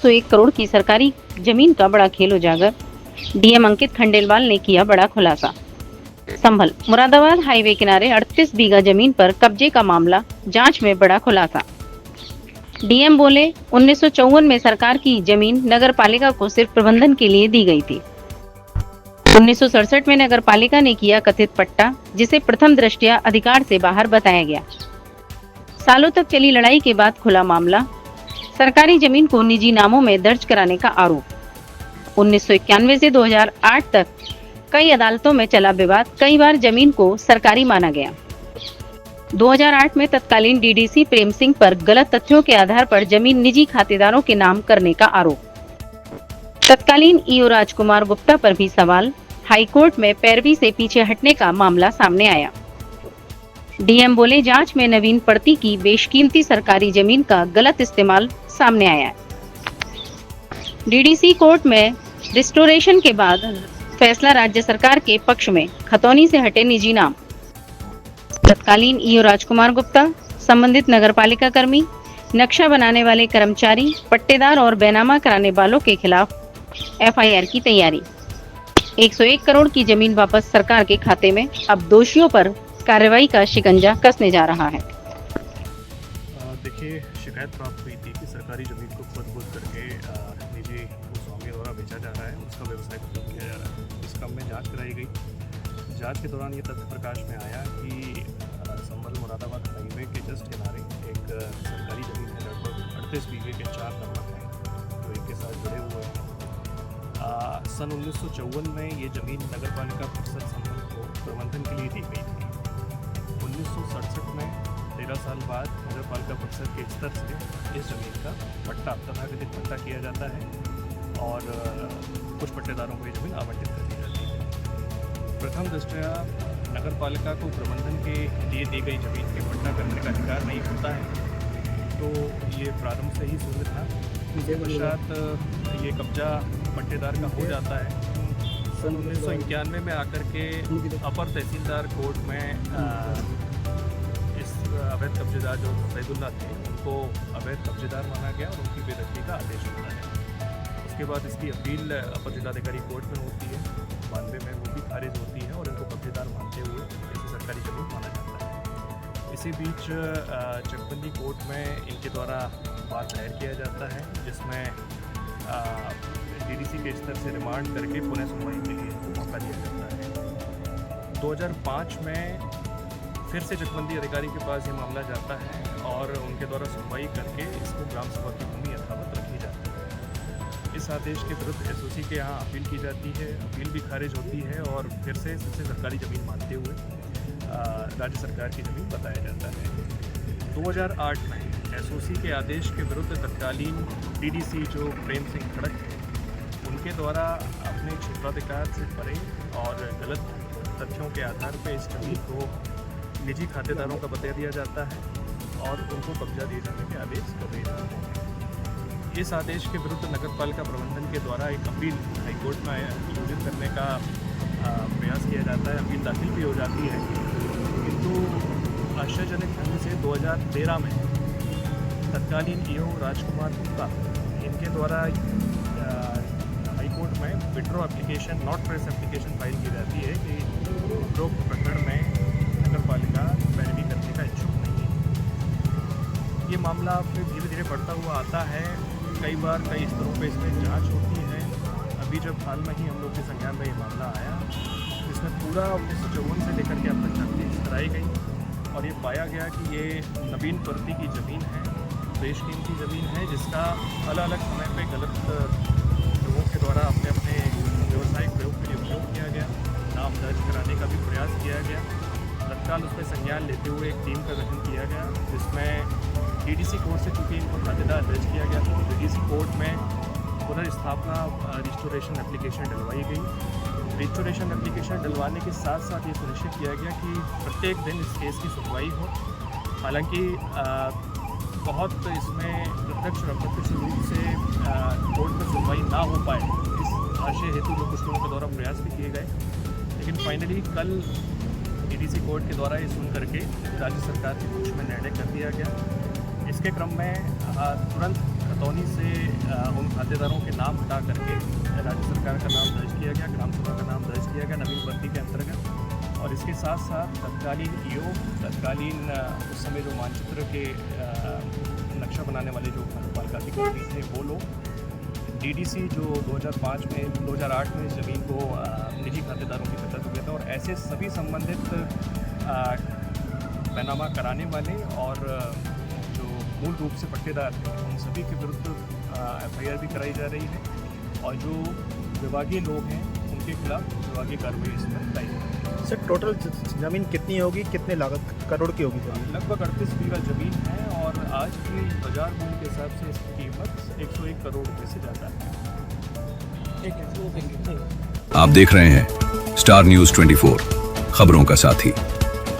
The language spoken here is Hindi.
701 करोड़ की सरकारी जमीन का बड़ा खेल उजागर। डीएम अंकित खंडेलवाल ने किया बड़ा खुलासा। संभल मुरादाबाद हाईवे किनारे 38 बीघा जमीन पर कब्जे का मामला, जांच में बड़ा खुलासा। डीएम बोले 1954 में सरकार की जमीन नगर पालिका को सिर्फ प्रबंधन के लिए दी गई थी। 1967 में नगर पालिका ने किया कथित पट्टा, जिसे प्रथम दृष्टया अधिकार से बाहर बताया गया। सालों तक चली लड़ाई के बाद खुला मामला, सरकारी जमीन को निजी नामों में दर्ज कराने का आरोप। 1991 से 2008 तक कई अदालतों में चला विवाद, कई बार जमीन को सरकारी माना गया। 2008 में तत्कालीन डीडीसी प्रेम सिंह पर गलत तथ्यों के आधार पर जमीन निजी खातेदारों के नाम करने का आरोप। तत्कालीन ईओ राजकुमार गुप्ता पर भी सवाल, हाईकोर्ट में पैरवी से पीछे हटने का मामला सामने आया। डीएम बोले जांच में नवीन पड़ती की बेशकीमती सरकारी जमीन का गलत इस्तेमाल सामने आया है। डीडीसी कोर्ट में रिस्टोरेशन के बाद फैसला राज्य सरकार के पक्ष में, खतौनी से हटे निजी नाम। तत्कालीन ईओ राजकुमार गुप्ता, संबंधित नगरपालिका कर्मी, नक्शा बनाने वाले कर्मचारी, पट्टेदार और बैनामा कराने वालों के खिलाफ एफआईआर की तैयारी। 101 करोड़ की जमीन वापस सरकार के खाते में, अब दोषियों पर कार्रवाई का शिकंजा कसने जा रहा है। देखिए, शिकायत प्राप्त हुई थी कि सरकारी जमीन को खोद करके निजी भूस्वामियों द्वारा बेचा जा रहा है, उसका व्यवसाय खत्म किया जा रहा है। इस क्रम में जांच कराई गई। जांच के दौरान ये तथ्य प्रकाश में आया कि संभल मुरादाबाद हाईवे के जस्ट किनारे एक सरकारी जमीन है, लगभग 38 बीघे के 4 नंबर हैं जो एक के साथ जुड़े हुए हैं। सन 1954 में ये जमीन नगर पालिका परिषद संभल को प्रबंधन के लिए दी गई थी। 1967 में 13 साल बाद नगर पालिका परिषद के स्तर से इस जमीन का पट्टा, तथाकथित पट्टा किया जाता है और कुछ पट्टेदारों को ये जमीन आवंटित कर दी जाती है। प्रथम दृष्टया नगर पालिका को प्रबंधन के लिए दी गई जमीन के पट्टा करने का अधिकार नहीं होता है, तो ये प्रारंभ से ही शून्य था। इसके पश्चात ये कब्जा पट्टेदार का हो जाता है। सन 1991 में आकर के अपर तहसीलदार कोर्ट में इस अवैध कब्जेदार जो सैदुल्ला थे, उनको अवैध कब्जेदार माना गया और उनकी बेदखली का आदेश होता है। उसके बाद इसकी अपील अपर जिलाधिकारी कोर्ट में होती है, 92 में वो भी खारिज होती है और इनको कब्जेदार मानते हुए इसे सरकारी जमीन माना जाता है। इसी बीच चकबंदी कोर्ट में इनके द्वारा बात दायर किया जाता है, जिसमें डीडीसी के स्तर से रिमांड करके पुनः सुनवाई के लिए मौका दिया जाता है। 2005 में फिर से चकबंदी अधिकारी के पास ये मामला जाता है और उनके द्वारा सुनवाई करके इसको ग्राम सभा की भूमि यथावत रखी जाती है। इस आदेश के विरुद्ध एसओसी के यहाँ अपील की जाती है, अपील भी खारिज होती है और फिर से इसे सरकारी ज़मीन मानते हुए राज्य सरकार की ज़मीन बताया जाता है। 2008 में एसओसी के आदेश के विरुद्ध तत्कालीन डीडीसी जो प्रेम सिंह खड़क थे, उनके द्वारा अपने क्षेत्राधिकार से परे और गलत तथ्यों के आधार पर इस जमीन को निजी खातेदारों का बता दिया जाता है और उनको कब्जा दिए जाने के आदेश कर दिए जाते हैं। इस आदेश के विरुद्ध नगर पालिका प्रबंधन के द्वारा एक अपील हाईकोर्ट में आयोजित करने का प्रयास किया जाता है। अपील दाखिल भी हो जाती है, किंतु आश्चर्यजनक ढंग से 2013 में तत्कालीन ईओ राजकुमार गुप्ता, इनके द्वारा हाईकोर्ट में withdraw application, not press application file की जाती है कि उपरोक्त प्रकरण में नगर पालिका पैरवी करने का इच्छुक नहीं है। ये मामला फिर धीरे धीरे बढ़ता हुआ आता है, कई बार कई स्तरों पे इसमें जांच होती है। अभी जब हाल में ही हम लोग के संज्ञान में ये मामला आया, इसमें पूरा 1954 से लेकर के अब तक छानबीन कराई गई और ये पाया गया कि ये नवीन प्रति की ज़मीन है, बेशकीमती ज़मीन है, जिसका अलग अलग समय पे गलत लोगों के द्वारा अपने अपने व्यावसायिक प्रयोग के लिए उपयोग किया गया। नाम दर्ज कराने का भी प्रयास किया गया। तत्काल उसमें संज्ञान लेते हुए एक टीम का गठन किया गया, जिसमें डीडीसी कोर्ट से चूँकि इनको खातेदार दर्ज किया गया था, तो डीडीसी कोर्ट में पुनर्स्थापना रिस्टोरेशन एप्लीकेशन डलवाई गई। रिस्टोरेशन एप्लीकेशन डलवाने के साथ साथ ये सुनिश्चित किया गया कि प्रत्येक दिन इस केस की सुनवाई हो। हालांकि बहुत इसमें प्रत्यक्ष और अप्रत्यक्ष रूप से कोर्ट में सुनवाई ना हो पाए, इस आशय हेतु जो कुछ लोगों के द्वारा प्रयास भी किए गए, लेकिन फाइनली कल डीडीसी कोर्ट के द्वारा ये सुन करके राज्य सरकार के पक्ष में निर्णय कर दिया गया। इसके क्रम में तुरंत खतौनी से उन खातेदारों के नाम हटा करके राज्य सरकार का नाम दर्ज किया गया, ग्राम सभा का नाम दर्ज किया गया नवीन भर्ती के अंतर्गत। और इसके साथ साथ तत्कालीन ईओ, तत्कालीन उस समय जो मानचित्र के नक्शा बनाने वाले जो नगरपालिका अधिकारी थे वो लोग, डीडीसी जो 2008 में ज़मीन को निजी खातेदारों के तहत हुए थे, और ऐसे सभी संबंधित पैनामा कराने वाले और जो मूल रूप से पट्टेदार थे उन सभी के विरुद्ध एफआईआर भी कराई जा रही है, और जो विभागीय लोग हैं उनके खिलाफ विभागीय कार्रवाई इसमें कराई जा रही है। सर टोटल ज़मीन कितनी होगी, कितने लागत करोड़ की होगी सर? लगभग 38 बीघा ज़मीन है और आज की बाजार मूल्य के हिसाब से इसकी कीमत 101 करोड़ रुपये से ज़्यादा है। आप देख रहे हैं स्टार न्यूज़ 24, खबरों का साथी।